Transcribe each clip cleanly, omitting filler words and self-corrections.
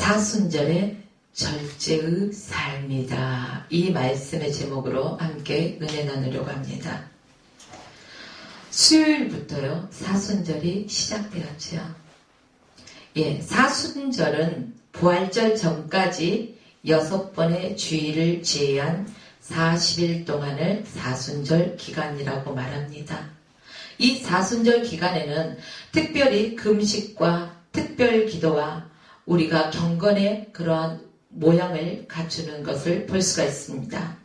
사순절의 절제의 삶이다. 이 말씀의 제목으로 함께 은혜 나누려고 합니다. 수요일부터요, 사순절이 시작되었죠. 사순절은 부활절 전까지 6번의 주일을 제외한 40일 동안을 사순절 기간이라고 말합니다. 이 사순절 기간에는 특별히 금식과 특별 기도와 우리가 경건의 그러한 모양을 갖추는 것을 볼 수가 있습니다.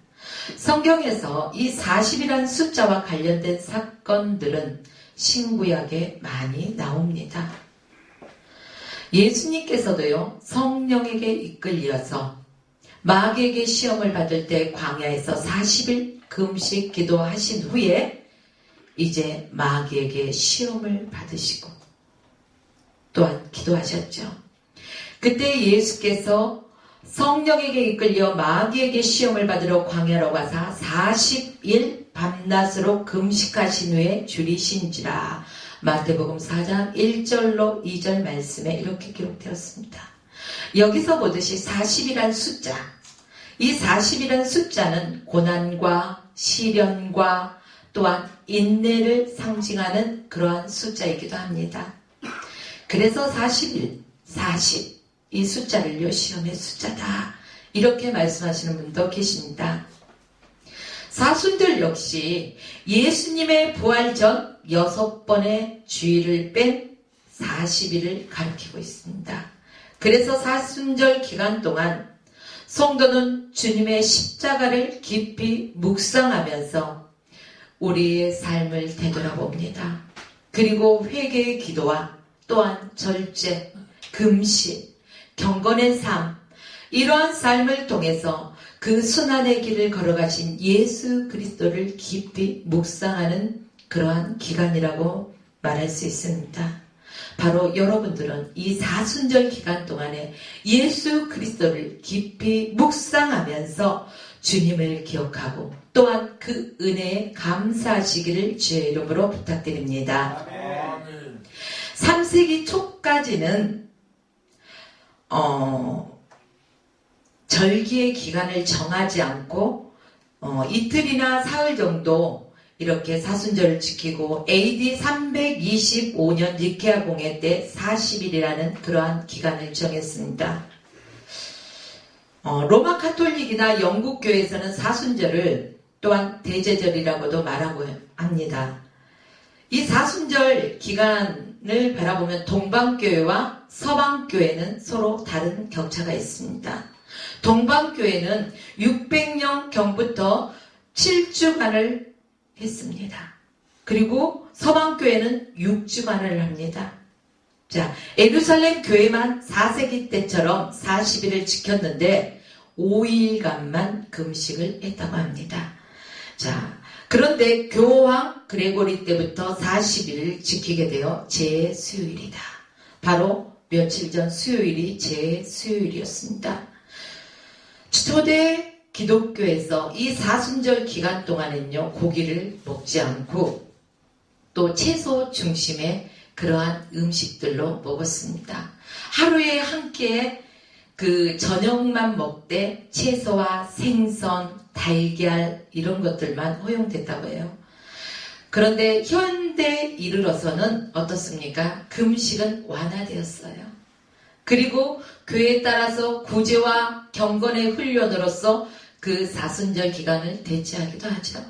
성경에서 이 40이란 숫자와 관련된 사건들은 신구약에 많이 나옵니다. 예수님께서도요, 성령에게 이끌려서 마귀에게 시험을 받을 때 광야에서 40일 금식 기도하신 후에 이제 마귀에게 시험을 받으시고 또한 기도하셨죠. 그때 예수께서 성령에게 이끌려 마귀에게 시험을 받으러 광야로 가사 40일 밤낮으로 금식하신 후에 줄이신지라. 마태복음 4장 1절로 2절 말씀에 이렇게 기록되었습니다. 여기서 보듯이 40이란 숫자, 이 40이란 숫자는 고난과 시련과 또한 인내를 상징하는 그러한 숫자이기도 합니다. 그래서 40일, 40, 이 숫자를요, 시험의 숫자다, 이렇게 말씀하시는 분도 계십니다. 사순절 역시 예수님의 부활 전 6번의 주일을 뺀 40일을 가리키고 있습니다. 그래서 사순절 기간 동안 성도는 주님의 십자가를 깊이 묵상하면서 우리의 삶을 되돌아봅니다. 그리고 회개의 기도와 또한 절제, 금식, 경건의 삶, 이러한 삶을 통해서 그 순환의 길을 걸어가신 예수 그리스도를 깊이 묵상하는 그러한 기간이라고 말할 수 있습니다. 바로 여러분들은 이 사순절 기간 동안에 예수 그리스도를 깊이 묵상하면서 주님을 기억하고 또한 그 은혜에 감사하시기를 주의 이름으로 부탁드립니다. 3세기 초까지는 절기의 기간을 정하지 않고 이틀이나 사흘 정도 이렇게 사순절을 지키고 AD 325년 니케아 공회 때 40일이라는 그러한 기간을 정했습니다. 로마 카톨릭이나 영국 교회에서는 사순절을 또한 대제절이라고도 말하고 합니다. 이 사순절 기간을 바라보면 동방교회와 서방교회는 서로 다른 격차가 있습니다. 동방교회는 600년경부터 7주간을 했습니다. 그리고 서방교회는 6주간을 합니다. 자, 예루살렘 교회만 4세기 때처럼 40일을 지켰는데 5일간만 금식을 했다고 합니다. 자, 그런데 교황 그레고리 때부터 40일을 지키게 되어 제수요일이다. 바로 며칠 전 수요일이 제수요일이었습니다. 초대 기독교에서 이 사순절 기간 동안은요, 고기를 먹지 않고 또 채소 중심의 그러한 음식들로 먹었습니다. 하루에 한 끼에 그 저녁만 먹되 채소와 생선, 달걀 이런 것들만 허용됐다고 해요. 그런데 현대에 이르러서는 어떻습니까? 금식은 완화되었어요. 그리고 교회에 따라서 구제와 경건의 훈련으로서 그 사순절 기간을 대체하기도 하죠.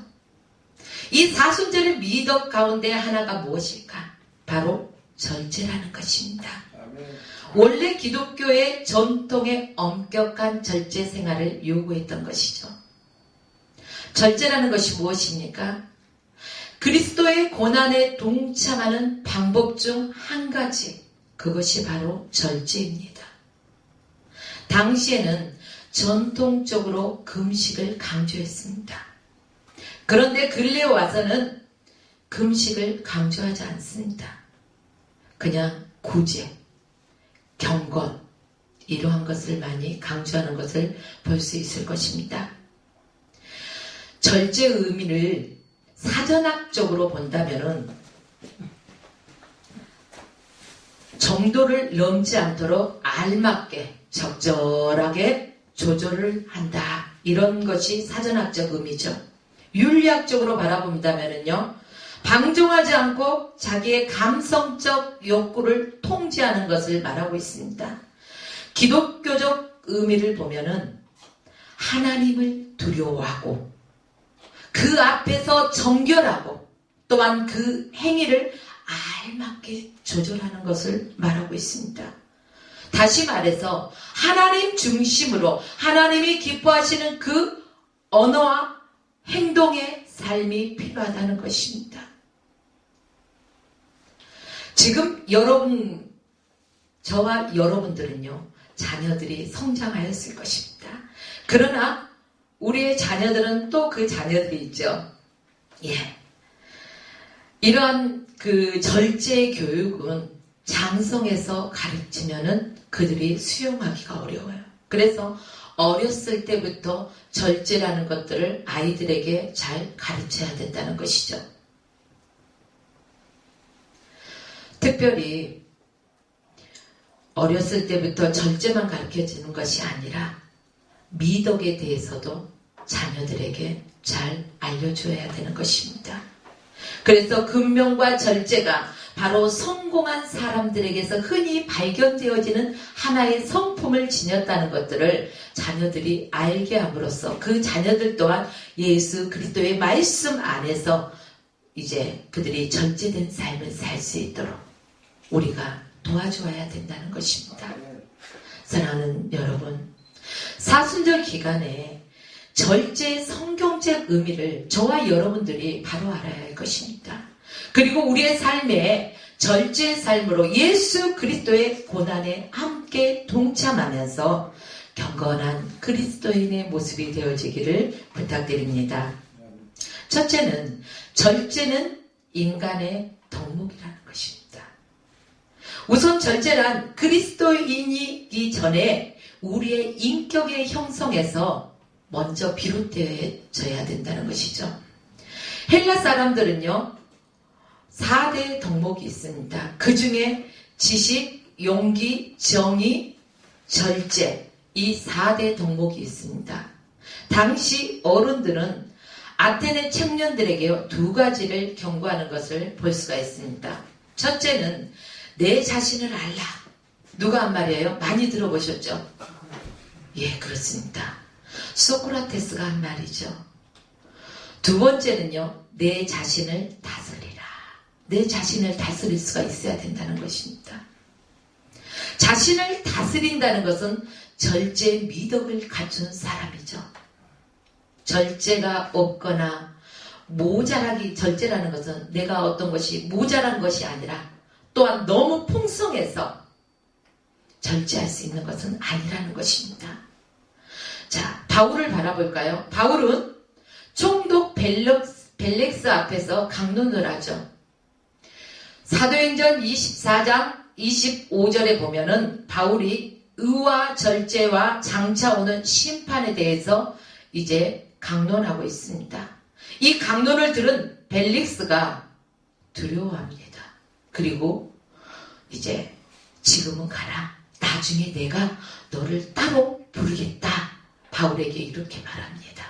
이 사순절의 미덕 가운데 하나가 무엇일까? 바로 절제라는 것입니다. 원래 기독교의 전통의 엄격한 절제 생활을 요구했던 것이죠. 절제라는 것이 무엇입니까? 그리스도의 고난에 동참하는 방법 중 한 가지, 그것이 바로 절제입니다. 당시에는 전통적으로 금식을 강조했습니다. 그런데 근래에 와서는 금식을 강조하지 않습니다. 그냥 구제, 경건, 이러한 것을 많이 강조하는 것을 볼 수 있을 것입니다. 절제의 의미를 사전학적으로 본다면은 정도를 넘지 않도록 알맞게 적절하게 조절을 한다. 이런 것이 사전학적 의미죠. 윤리학적으로 바라본다면요, 방종하지 않고 자기의 감성적 욕구를 통제하는 것을 말하고 있습니다. 기독교적 의미를 보면은 하나님을 두려워하고 그 앞에서 정결하고 또한 그 행위를 알맞게 조절하는 것을 말하고 있습니다. 다시 말해서 하나님 중심으로 하나님이 기뻐하시는 그 언어와 행동의 삶이 필요하다는 것입니다. 지금 저와 여러분들은요, 자녀들이 성장하였을 것입니다. 그러나 우리의 자녀들은 또 그 자녀들이 있죠. 이러한 그 절제 교육은 장성에서 가르치면은 그들이 수용하기가 어려워요. 그래서 어렸을 때부터 절제라는 것들을 아이들에게 잘 가르쳐야 된다는 것이죠. 특별히 어렸을 때부터 절제만 가르쳐주는 것이 아니라 미덕에 대해서도 자녀들에게 잘 알려줘야 되는 것입니다. 그래서 근면과 절제가 바로 성공한 사람들에게서 흔히 발견되어지는 하나의 성품을 지녔다는 것들을 자녀들이 알게 함으로써 그 자녀들 또한 예수 그리스도의 말씀 안에서 이제 그들이 절제된 삶을 살 수 있도록 우리가 도와줘야 된다는 것입니다. 사랑하는 여러분, 사순절 기간에 절제의 성경적 의미를 저와 여러분들이 바로 알아야 할 것입니다. 그리고 우리의 삶에 절제의 삶으로 예수 그리스도의 고난에 함께 동참하면서 경건한 그리스도인의 모습이 되어지기를 부탁드립니다. 첫째는 절제는 인간의 덕목이라는 것입니다. 우선 절제란 그리스도인이기 전에 우리의 인격의 형성에서 먼저 비롯되어져야 된다는 것이죠. 헬라 사람들은요, 4대 덕목이 있습니다. 그 중에 지식, 용기, 정의, 절제, 이 4대 덕목이 있습니다. 당시 어른들은 아테네 청년들에게 두 가지를 경고하는 것을 볼 수가 있습니다. 첫째는 내 자신을 알라. 누가 한 말이에요? 많이 들어보셨죠? 예, 그렇습니다. 소크라테스가 한 말이죠. 두 번째는요, 내 자신을 다스리라. 내 자신을 다스릴 수가 있어야 된다는 것입니다. 자신을 다스린다는 것은 절제 미덕을 갖춘 사람이죠. 절제가 없거나 절제라는 것은 내가 어떤 것이 모자란 것이 아니라 또한 너무 풍성해서 절제할 수 있는 것은 아니라는 것입니다. 자, 바울을 바라볼까요? 바울은 총독 벨렉스 앞에서 강론을 하죠. 사도행전 24장 25절에 보면은 바울이 의와 절제와 장차 오는 심판에 대해서 이제 강론하고 있습니다. 이 강론을 들은 벨릭스가 두려워합니다. 그리고 이제 지금은 가라. 나중에 내가 너를 따로 부르겠다. 바울에게 이렇게 말합니다.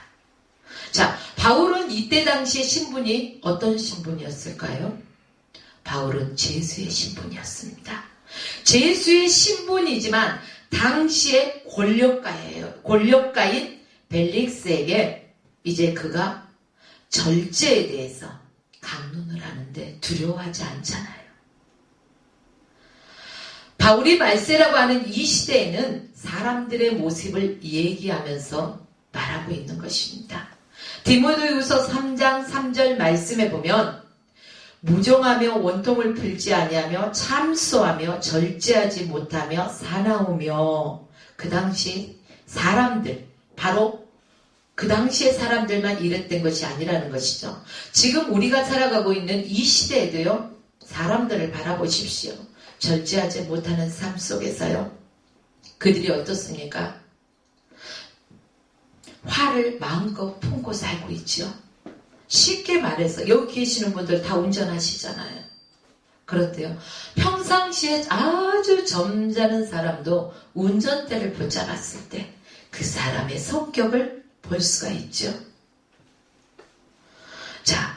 자, 바울은 이때 당시의 신분이 어떤 신분이었을까요? 바울은 제수의 신분이었습니다. 제수의 신분이지만 당시의 권력가예요. 권력가인 벨릭스에게 이제 그가 절제에 대해서 강론을 하는데 두려워하지 않잖아요. 바울이 말세라고 하는 이 시대에는 사람들의 모습을 얘기하면서 말하고 있는 것입니다. 디모데후서 3장 3절 말씀에 보면 무정하며 원통을 풀지 아니하며 참소하며 절제하지 못하며 사나우며, 그 당시 사람들, 바로 그 당시의 사람들만 이랬던 것이 아니라는 것이죠. 지금 우리가 살아가고 있는 이 시대에도요, 사람들을 바라보십시오. 절제하지 못하는 삶 속에서요, 그들이 어떻습니까? 화를 마음껏 품고 살고 있죠. 쉽게 말해서 여기 계시는 분들 다 운전하시잖아요. 그렇대요. 평상시에 아주 점잖은 사람도 운전대를 붙잡았을 때 그 사람의 성격을 볼 수가 있죠. 자,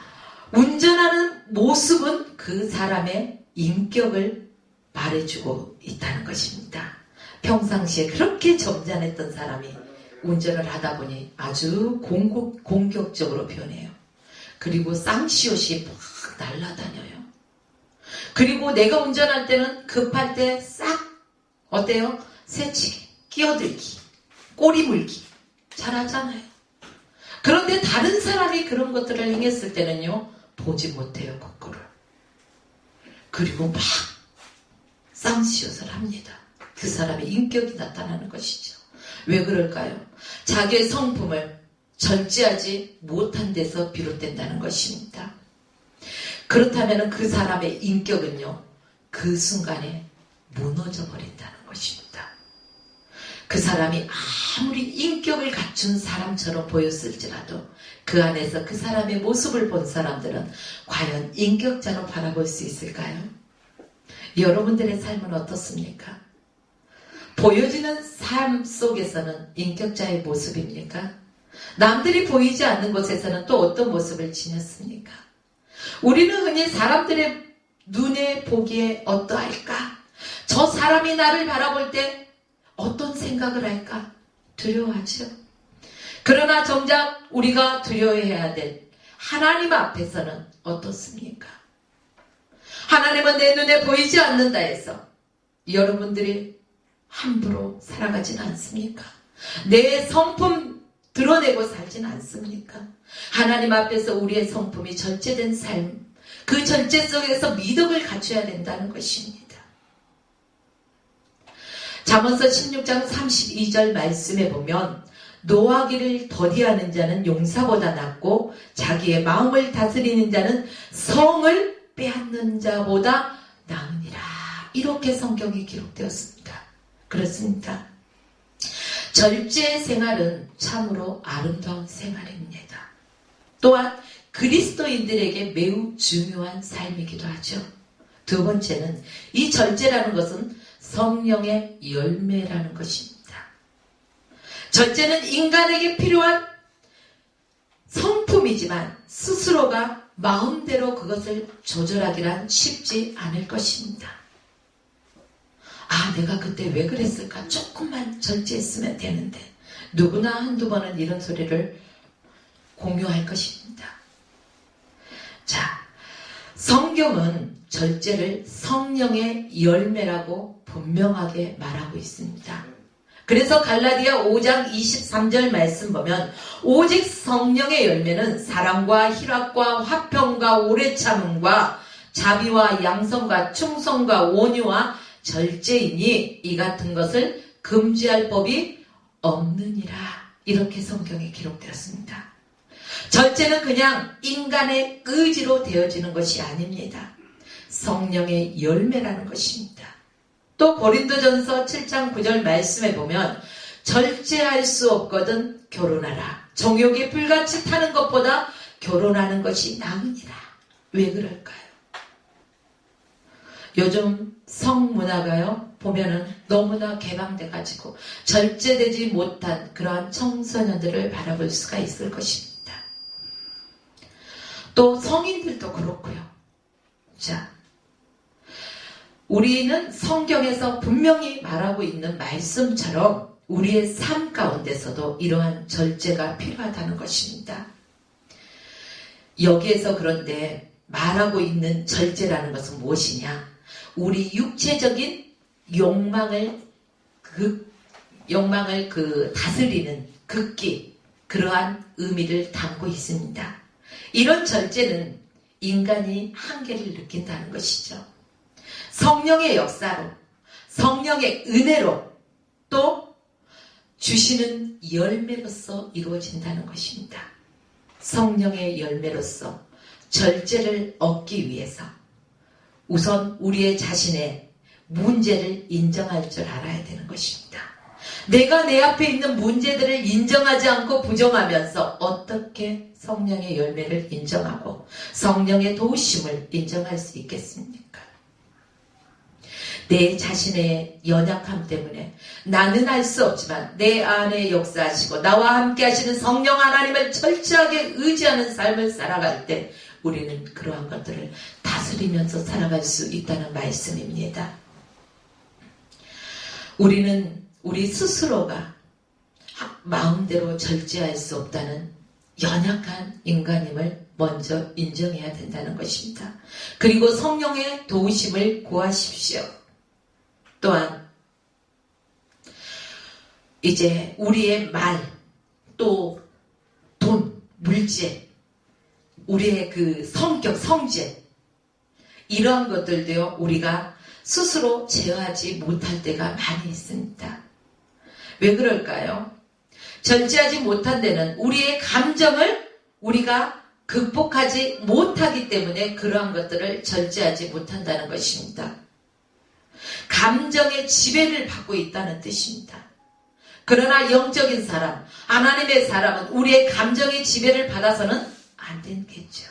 운전하는 모습은 그 사람의 인격을 말해주고 있다는 것입니다. 평상시에 그렇게 점잖했던 사람이 운전을 하다 보니 아주 공격적으로 변해요. 그리고 쌍시옷이 막 날아다녀요. 그리고 내가 운전할 때는 급할 때 싹 어때요? 새치기, 끼어들기, 꼬리 물기 잘하잖아요. 그런데 다른 사람이 그런 것들을 행했을 때는요, 보지 못해요, 거꾸로. 그리고 막 쌍시옷을 합니다. 그 사람의 인격이 나타나는 것이죠. 왜 그럴까요? 자기의 성품을 절제하지 못한 데서 비롯된다는 것입니다. 그렇다면 그 사람의 인격은요, 그 순간에 무너져 버린다는 것입니다. 그 사람이 아무리 인격을 갖춘 사람처럼 보였을지라도 그 안에서 그 사람의 모습을 본 사람들은 과연 인격자로 바라볼 수 있을까요? 여러분들의 삶은 어떻습니까? 보여지는 삶 속에서는 인격자의 모습입니까? 남들이 보이지 않는 곳에서는 또 어떤 모습을 지녔습니까? 우리는 흔히 사람들의 눈에 보기에 어떠할까? 저 사람이 나를 바라볼 때 어떤 생각을 할까? 두려워하죠. 그러나 정작 우리가 두려워해야 될 하나님 앞에서는 어떻습니까? 하나님은 내 눈에 보이지 않는다 해서 여러분들이 함부로 살아가진 않습니까? 내 성품 드러내고 살진 않습니까? 하나님 앞에서 우리의 성품이 절제된 삶, 그 절제 속에서 미덕을 갖춰야 된다는 것입니다. 잠언서 16장 32절 말씀에 보면 노하기를 더디하는 자는 용사보다 낫고 자기의 마음을 다스리는 자는 성을 빼앗는 자보다 나으니라. 이렇게 성경이 기록되었습니다. 그렇습니까? 절제 생활은 참으로 아름다운 생활입니다. 또한 그리스도인들에게 매우 중요한 삶이기도 하죠. 두 번째는 이 절제라는 것은 성령의 열매라는 것입니다. 절제는 인간에게 필요한 성품이지만 스스로가 마음대로 그것을 조절하기란 쉽지 않을 것입니다. 아, 내가 그때 왜 그랬을까? 조금만 절제했으면 되는데. 누구나 한두 번은 이런 소리를 공유할 것입니다. 자, 성경은 절제를 성령의 열매라고 분명하게 말하고 있습니다. 그래서 갈라디아 5장 23절 말씀 보면 오직 성령의 열매는 사랑과 희락과 화평과 오래 참음과 자비와 양성과 충성과 온유와 절제이니 이 같은 것을 금지할 법이 없느니라. 이렇게 성경에 기록되었습니다. 절제는 그냥 인간의 의지로 되어지는 것이 아닙니다. 성령의 열매라는 것입니다. 또 고린도전서 7장 9절 말씀에 보면 절제할 수 없거든 결혼하라. 정욕에 불같이 타는 것보다 결혼하는 것이 나으니라. 왜 그럴까요? 요즘 성문화가요 보면은 너무나 개방돼가지고 절제되지 못한 그러한 청소년들을 바라볼 수가 있을 것입니다. 또 성인들도 그렇고요. 자, 우리는 성경에서 분명히 말하고 있는 말씀처럼 우리의 삶 가운데서도 이러한 절제가 필요하다는 것입니다. 여기에서 그런데 말하고 있는 절제라는 것은 무엇이냐? 우리 육체적인 욕망을 다스리는 극기, 그러한 의미를 담고 있습니다. 이런 절제는 인간이 한계를 느낀다는 것이죠. 성령의 역사로, 성령의 은혜로, 또 주시는 열매로서 이루어진다는 것입니다. 성령의 열매로서 절제를 얻기 위해서 우선 우리의 자신의 문제를 인정할 줄 알아야 되는 것입니다. 내가 내 앞에 있는 문제들을 인정하지 않고 부정하면서 어떻게 성령의 열매를 인정하고 성령의 도우심을 인정할 수 있겠습니까? 내 자신의 연약함 때문에 나는 할 수 없지만 내 안에 역사하시고 나와 함께 하시는 성령 하나님을 철저하게 의지하는 삶을 살아갈 때 우리는 그러한 것들을 다스리면서 살아갈 수 있다는 말씀입니다. 우리는 우리 스스로가 마음대로 절제할 수 없다는 연약한 인간임을 먼저 인정해야 된다는 것입니다. 그리고 성령의 도우심을 구하십시오. 또한 이제 우리의 말, 또 돈, 물질, 우리의 그 성격, 성질 이러한 것들도요 우리가 스스로 제어하지 못할 때가 많이 있습니다. 왜 그럴까요? 절제하지 못한 데는 우리의 감정을 우리가 극복하지 못하기 때문에 그러한 것들을 절제하지 못한다는 것입니다. 감정의 지배를 받고 있다는 뜻입니다. 그러나 영적인 사람, 하나님의 사람은 우리의 감정의 지배를 받아서는 안 되겠죠.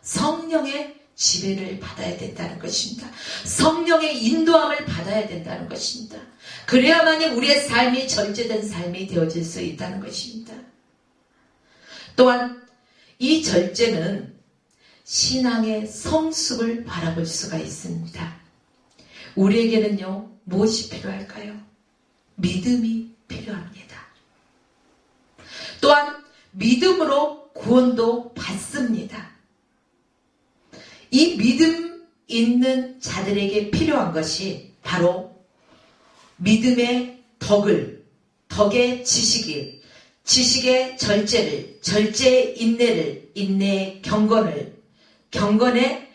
성령의 지배를 받아야 된다는 것입니다. 성령의 인도함을 받아야 된다는 것입니다. 그래야만이 우리의 삶이 절제된 삶이 되어질 수 있다는 것입니다. 또한 이 절제는 신앙의 성숙을 바라볼 수가 있습니다. 우리에게는요 무엇이 필요할까요? 믿음이 필요합니다. 또한 믿음으로 구원도 받습니다. 이 믿음 있는 자들에게 필요한 것이 바로 믿음의 덕의 지식을, 지식의 절제를, 절제의 인내를, 인내의 경건을, 경건의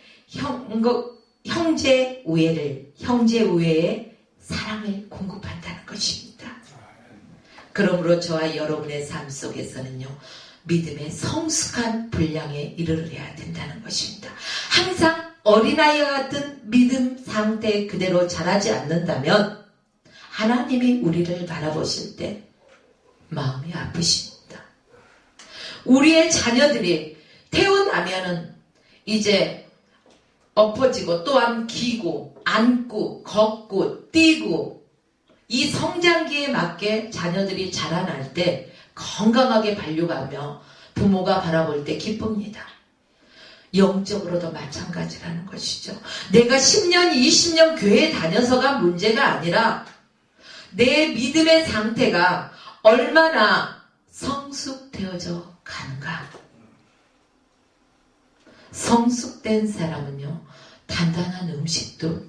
형제 우애를, 형제 우애의 사랑을 공급한다는 것입니다. 그러므로 저와 여러분의 삶 속에서는요 믿음의 성숙한 분량에 이르러야 된다는 것입니다. 항상 어린아이와 같은 믿음 상태 그대로 자라지 않는다면 하나님이 우리를 바라보실 때 마음이 아프십니다. 우리의 자녀들이 태어나면은 이제 엎어지고 또한 기고 앉고 걷고 뛰고 이 성장기에 맞게 자녀들이 자라날 때 건강하게 발육하며 부모가 바라볼 때 기쁩니다. 영적으로도 마찬가지라는 것이죠. 내가 10년, 20년 교회 다녀서가 문제가 아니라 내 믿음의 상태가 얼마나 성숙되어져 가는가. 성숙된 사람은요 단단한 음식도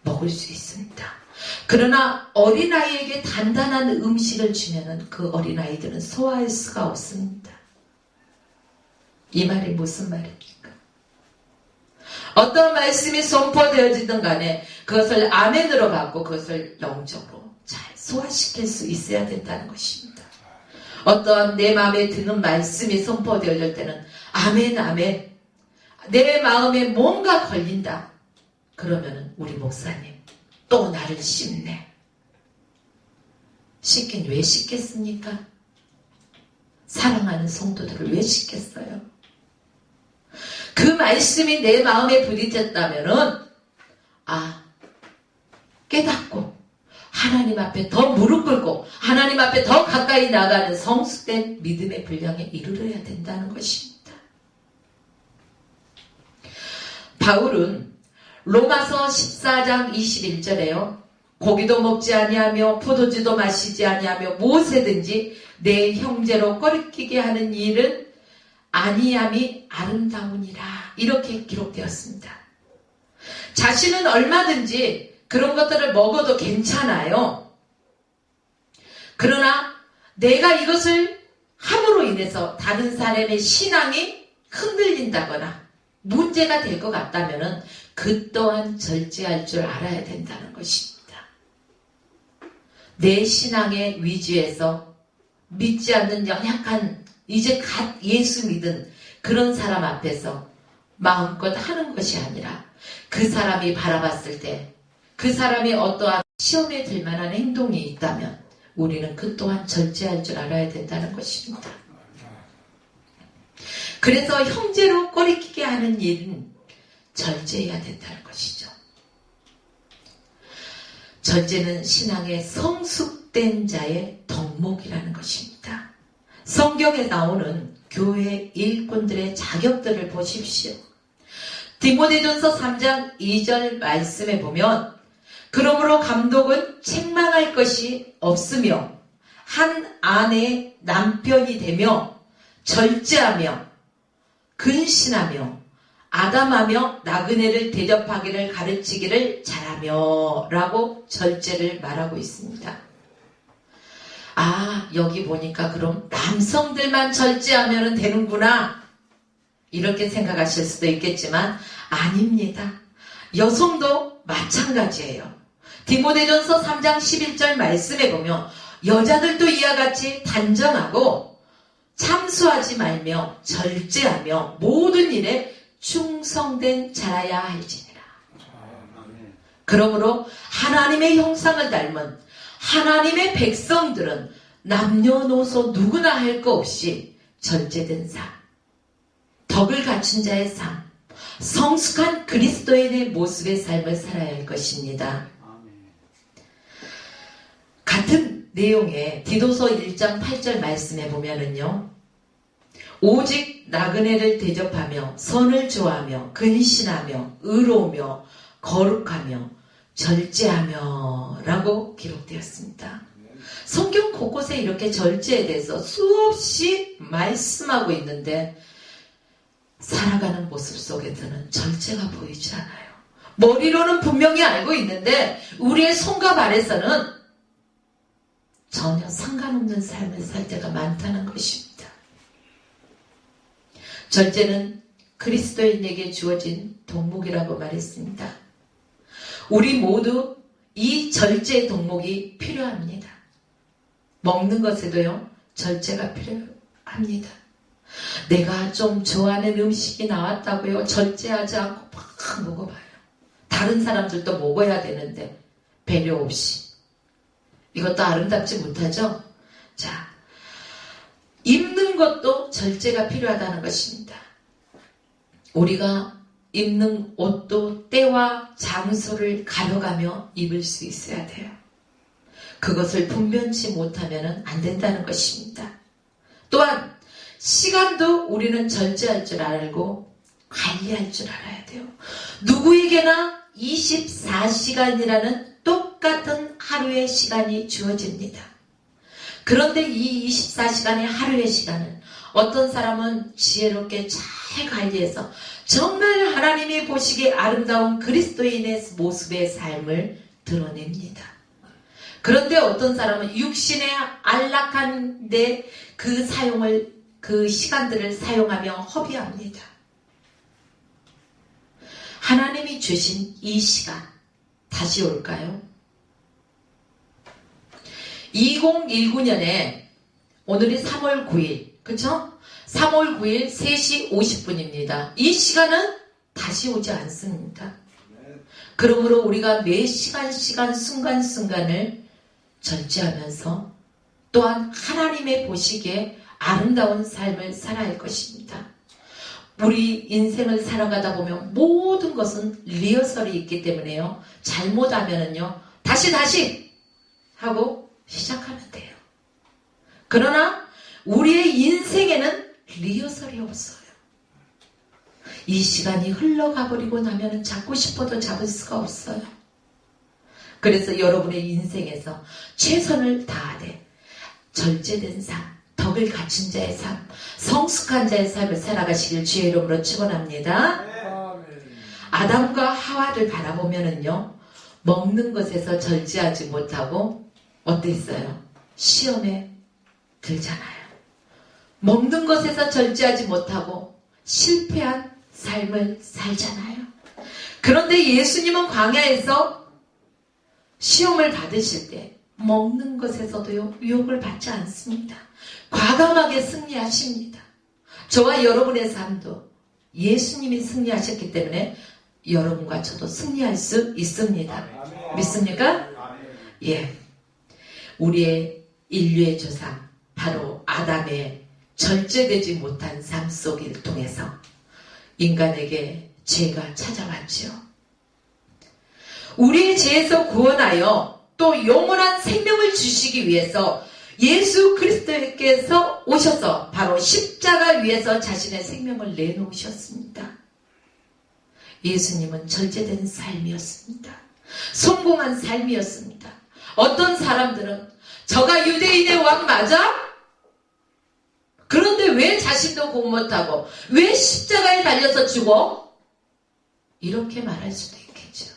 먹을 수 있습니다. 그러나 어린아이에게 단단한 음식을 주면은 그 어린아이들은 소화할 수가 없습니다. 이 말이 무슨 말입니까? 어떤 말씀이 선포되어지든 간에 그것을 아멘으로 받고 그것을 영적으로 잘 소화시킬 수 있어야 된다는 것입니다. 어떠한 내 마음에 드는 말씀이 선포되어질 때는 아멘 아멘, 내 마음에 뭔가 걸린다 그러면은 우리 목사님 또 나를 씹네. 씹긴 왜 씹겠습니까? 사랑하는 성도들을 왜 씹겠어요? 그 말씀이 내 마음에 부딪혔다면은 깨닫고 하나님 앞에 더 무릎 꿇고 하나님 앞에 더 가까이 나가는 성숙된 믿음의 분량에 이르러야 된다는 것입니다. 바울은 로마서 14장 21절에요. 고기도 먹지 아니하며 포도주도 마시지 아니하며 무엇이든지 내 형제로 꺼리끼게 하는 일은 아니함이 아름다우니라. 이렇게 기록되었습니다. 자신은 얼마든지 그런 것들을 먹어도 괜찮아요. 그러나 내가 이것을 함으로 인해서 다른 사람의 신앙이 흔들린다거나 문제가 될 것 같다면 그 또한 절제할 줄 알아야 된다는 것입니다. 내 신앙의 위주에서 믿지 않는 연약한 이제 갓 예수 믿은 그런 사람 앞에서 마음껏 하는 것이 아니라 그 사람이 바라봤을 때 그 사람이 어떠한 시험에 들 만한 행동이 있다면 우리는 그 또한 절제할 줄 알아야 된다는 것입니다. 그래서 형제로 꼬리끼게 하는 일은 절제해야 된다는 것이죠. 절제는 신앙의 성숙된 자의 덕목이라는 것입니다. 성경에 나오는 교회 일꾼들의 자격들을 보십시오. 디모데전서 3장 2절 말씀에 보면 그러므로 감독은 책망할 것이 없으며 한 아내의 남편이 되며 절제하며 근신하며 아담하며 나그네를 대접하기를 가르치기를 잘하며 라고 절제를 말하고 있습니다. 아, 여기 보니까 그럼 남성들만 절제하면 되는구나 이렇게 생각하실 수도 있겠지만 아닙니다. 여성도 마찬가지예요. 디모데전서 3장 11절 말씀에 보면 여자들도 이와 같이 단정하고 참수하지 말며 절제하며 모든 일에 충성된 자라야 할지니라. 그러므로 하나님의 형상을 닮은 하나님의 백성들은 남녀노소 누구나 할 거 없이 절제된 삶, 덕을 갖춘 자의 삶, 성숙한 그리스도인의 모습의 삶을 살아야 할 것입니다. 같은 내용의 디도서 1장 8절 말씀에 보면은요. 오직 나그네를 대접하며 선을 좋아하며 근신하며 의로우며 거룩하며 절제하며 라고 기록되었습니다. 성경 곳곳에 이렇게 절제에 대해서 수없이 말씀하고 있는데 살아가는 모습 속에서는 절제가 보이지 않아요. 머리로는 분명히 알고 있는데 우리의 손과 발에서는 전혀 상관없는 삶을 살 때가 많다는 것입니다. 절제는 그리스도인에게 주어진 덕목이라고 말했습니다. 우리 모두 이 절제의 덕목이 필요합니다. 먹는 것에도요, 절제가 필요합니다. 내가 좀 좋아하는 음식이 나왔다고요, 절제하지 않고 막 먹어봐요. 다른 사람들도 먹어야 되는데 배려 없이. 이것도 아름답지 못하죠? 자, 입는 것도 절제가 필요하다는 것입니다. 우리가 입는 옷도 때와 장소를 가려가며 입을 수 있어야 돼요. 그것을 분변치 못하면 안 된다는 것입니다. 또한 시간도 우리는 절제할 줄 알고 관리할 줄 알아야 돼요. 누구에게나 24시간이라는 똑같은 하루의 시간이 주어집니다. 그런데 이 24시간의 하루의 시간은 어떤 사람은 지혜롭게 잘 관리해서 정말 하나님이 보시기에 아름다운 그리스도인의 모습의 삶을 드러냅니다. 그런데 어떤 사람은 육신의 안락한 데 그 시간들을 사용하며 허비합니다. 하나님이 주신 이 시간 다시 올까요? 2019년에 오늘이 3월 9일, 그쵸? 3월 9일 3시 50분입니다. 이 시간은 다시 오지 않습니다. 그러므로 우리가 매 시간 순간순간을 절제하면서 또한 하나님의 보시기에 아름다운 삶을 살아야 할 것입니다. 우리 인생을 살아가다 보면 모든 것은 리허설이 있기 때문에요. 잘못하면은요, 다시 하고 시작하면 돼요. 그러나 우리의 인생에는 리허설이 없어요. 이 시간이 흘러가버리고 나면 잡고 싶어도 잡을 수가 없어요. 그래서 여러분의 인생에서 최선을 다하되 절제된 삶, 덕을 갖춘 자의 삶, 성숙한 자의 삶을 살아가시길 주의 이름으로 축원합니다. 아담과 하와를 바라보면은요, 먹는 것에서 절제하지 못하고 어땠어요? 시험에 들잖아요. 먹는 것에서 절제하지 못하고 실패한 삶을 살잖아요. 그런데 예수님은 광야에서 시험을 받으실 때 먹는 것에서도요, 유혹을 받지 않습니다. 과감하게 승리하십니다. 저와 여러분의 삶도 예수님이 승리하셨기 때문에 여러분과 저도 승리할 수 있습니다. 믿습니까? 예. 우리의 인류의 조상, 바로 아담의 절제되지 못한 삶 속을 통해서 인간에게 죄가 찾아왔죠. 우리의 죄에서 구원하여 또 영원한 생명을 주시기 위해서 예수 그리스도께서 오셔서 바로 십자가 위에서 자신의 생명을 내놓으셨습니다. 예수님은 절제된 삶이었습니다. 성공한 삶이었습니다. 어떤 사람들은 저가 유대인의 왕 맞아? 그런데 왜 자신도 공 못하고 왜 십자가에 달려서 죽어? 이렇게 말할 수도 있겠죠.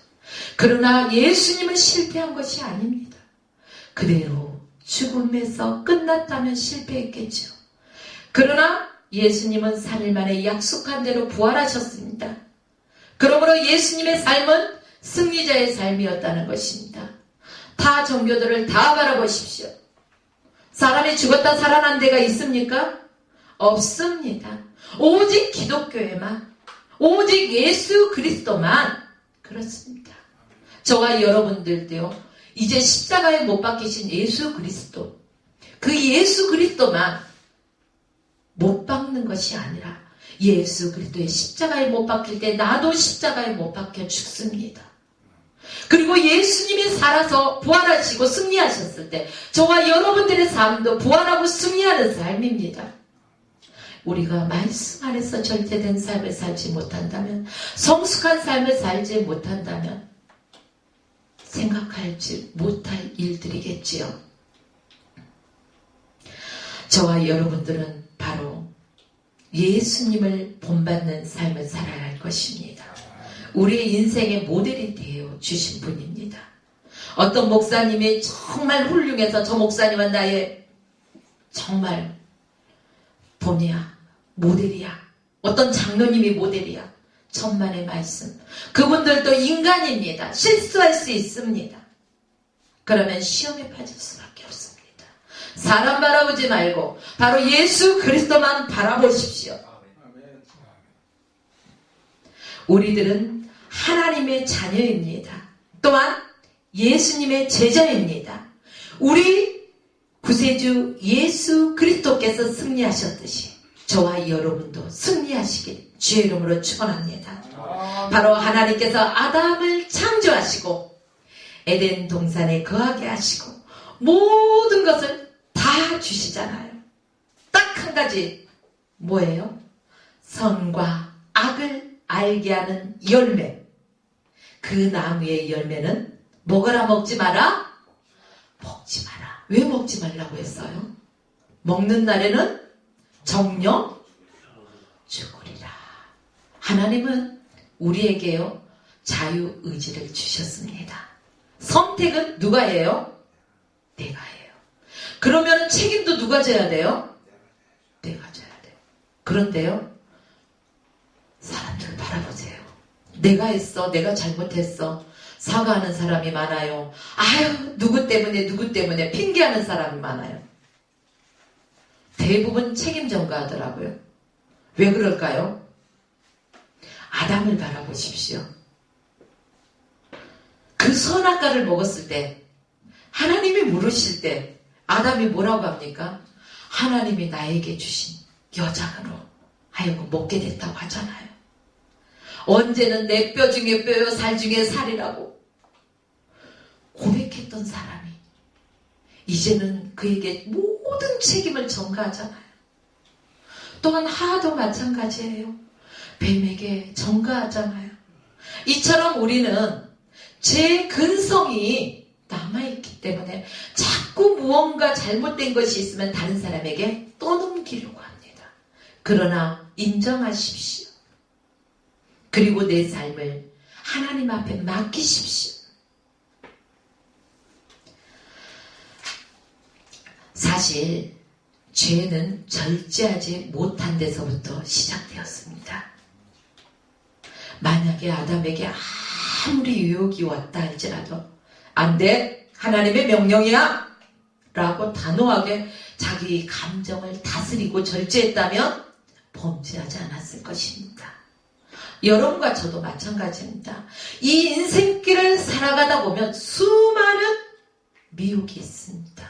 그러나 예수님은 실패한 것이 아닙니다. 그대로 죽음에서 끝났다면 실패했겠죠. 그러나 예수님은 3일 만에 약속한 대로 부활하셨습니다. 그러므로 예수님의 삶은 승리자의 삶이었다는 것입니다. 타 종교들을 다 바라보십시오. 사람이 죽었다 살아난 데가 있습니까? 없습니다. 오직 기독교에만, 오직 예수 그리스도만 그렇습니다. 저와 여러분들도요, 이제 십자가에 못 박히신 예수 그리스도, 그 예수 그리스도만 못 박는 것이 아니라 예수 그리스도의 십자가에 못 박힐 때 나도 십자가에 못 박혀 죽습니다. 그리고 예수님이 살아서 부활하시고 승리하셨을 때 저와 여러분들의 삶도 부활하고 승리하는 삶입니다. 우리가 말씀 안에서 절제된 삶을 살지 못한다면, 성숙한 삶을 살지 못한다면 생각하지 못할 일들이겠지요. 저와 여러분들은 바로 예수님을 본받는 삶을 살아야 할 것입니다. 우리의 인생의 모델이 되어 주신 분입니다. 어떤 목사님이 정말 훌륭해서 저 목사님은 나의 정말 본이야, 모델이야. 어떤 장로님이 모델이야. 천만의 말씀. 그분들도 인간입니다. 실수할 수 있습니다. 그러면 시험에 빠질 수밖에 없습니다. 사람 바라보지 말고 바로 예수 그리스도만 바라보십시오. 우리들은 하나님의 자녀입니다. 또한 예수님의 제자입니다. 우리 구세주 예수 그리스도께서 승리하셨듯이 저와 여러분도 승리하시길 주의 이름으로 축원합니다. 바로 하나님께서 아담을 창조하시고 에덴 동산에 거하게 하시고 모든 것을 다 주시잖아요. 딱 한 가지, 뭐예요? 선과 악을 알게 하는 열매. 그 나무의 열매는 먹어라 먹지 마라? 먹지 마라. 왜 먹지 말라고 했어요? 먹는 날에는 정령 죽으리라. 하나님은 우리에게요, 자유의지를 주셨습니다. 선택은 누가 해요? 내가 해요. 그러면 책임도 누가 져야 돼요? 내가 져야 돼요. 그런데요, 사람들 바라보세요. 내가 했어, 내가 잘못했어, 사과하는 사람이 많아요. 아유, 누구 때문에 핑계하는 사람이 많아요. 대부분 책임 전가하더라고요. 왜 그럴까요? 아담을 바라보십시오. 그 선악과를 먹었을 때, 하나님이 물으실 때 아담이 뭐라고 합니까? 하나님이 나에게 주신 여자로 하여금 먹게 됐다고 하잖아요. 언제는 내 뼈 중에 뼈요 살 중에 살이라고 고백했던 사람이 이제는 그에게 모든 책임을 전가하잖아요. 또한 하도 마찬가지예요. 뱀에게 전가하잖아요. 이처럼 우리는 제 근성이 남아있기 때문에 자꾸 무언가 잘못된 것이 있으면 다른 사람에게 떠넘기려고 합니다. 그러나 인정하십시오. 그리고 내 삶을 하나님 앞에 맡기십시오. 사실 죄는 절제하지 못한 데서부터 시작되었습니다. 만약에 아담에게 아무리 유혹이 왔다 할지라도 안 돼, 하나님의 명령이야 라고 단호하게 자기 감정을 다스리고 절제했다면 범죄하지 않았을 것입니다. 여러분과 저도 마찬가지입니다. 이 인생길을 살아가다 보면 수많은 미혹이 있습니다.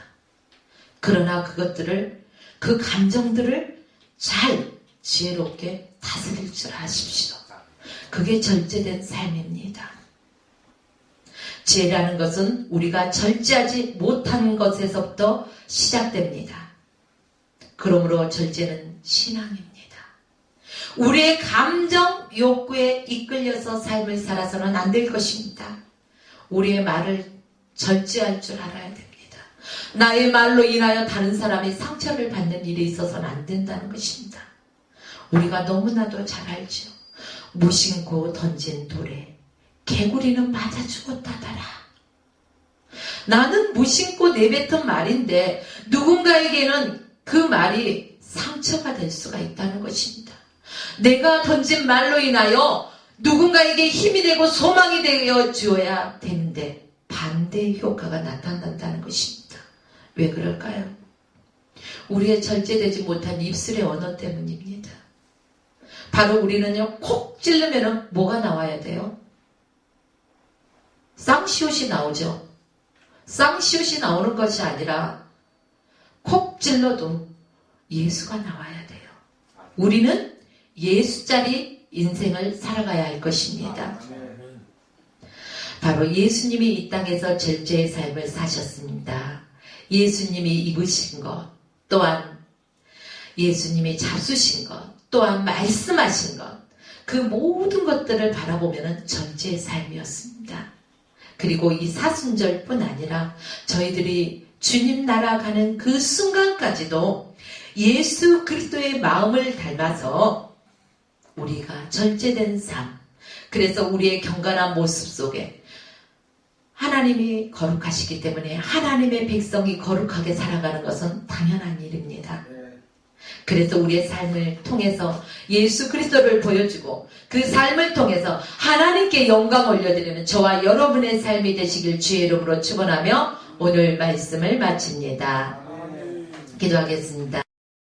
그러나 그것들을, 그 감정들을 잘 지혜롭게 다스릴 줄 아십시오. 그게 절제된 삶입니다. 죄라는 것은 우리가 절제하지 못한 것에서부터 시작됩니다. 그러므로 절제는 신앙입니다. 우리의 감정, 욕구에 이끌려서 삶을 살아서는 안 될 것입니다. 우리의 말을 절제할 줄 알아야 됩니다. 나의 말로 인하여 다른 사람이 상처를 받는 일이 있어서는 안 된다는 것입니다. 우리가 너무나도 잘 알죠. 무심코 던진 돌에 개구리는 맞아 죽었다더라. 나는 무심코 내뱉은 말인데 누군가에게는 그 말이 상처가 될 수가 있다는 것입니다. 내가 던진 말로 인하여 누군가에게 힘이 되고 소망이 되어 주어야 되는데 반대의 효과가 나타난다는 것입니다. 왜 그럴까요? 우리의 절제되지 못한 입술의 언어 때문입니다. 바로 우리는요, 콕 찌르면 뭐가 나와야 돼요? 쌍시옷이 나오죠. 쌍시옷이 나오는 것이 아니라 콕 찔러도 예수가 나와야 돼요. 우리는 예수짜리 인생을 살아가야 할 것입니다. 바로 예수님이 이 땅에서 절제의 삶을 사셨습니다. 예수님이 입으신 것, 또한 예수님이 잡수신 것, 또한 말씀하신 것, 그 모든 것들을 바라보면 절제의 삶이었습니다. 그리고 이 사순절뿐 아니라 저희들이 주님 나라 가는 그 순간까지도 예수 그리스도의 마음을 닮아서 우리가 절제된 삶, 그래서 우리의 경건한 모습 속에 하나님이 거룩하시기 때문에 하나님의 백성이 거룩하게 살아가는 것은 당연한 일입니다. 그래서 우리의 삶을 통해서 예수 그리스도를 보여주고 그 삶을 통해서 하나님께 영광 올려드리는 저와 여러분의 삶이 되시길 주의 이름으로 축원하며 오늘 말씀을 마칩니다. 기도하겠습니다.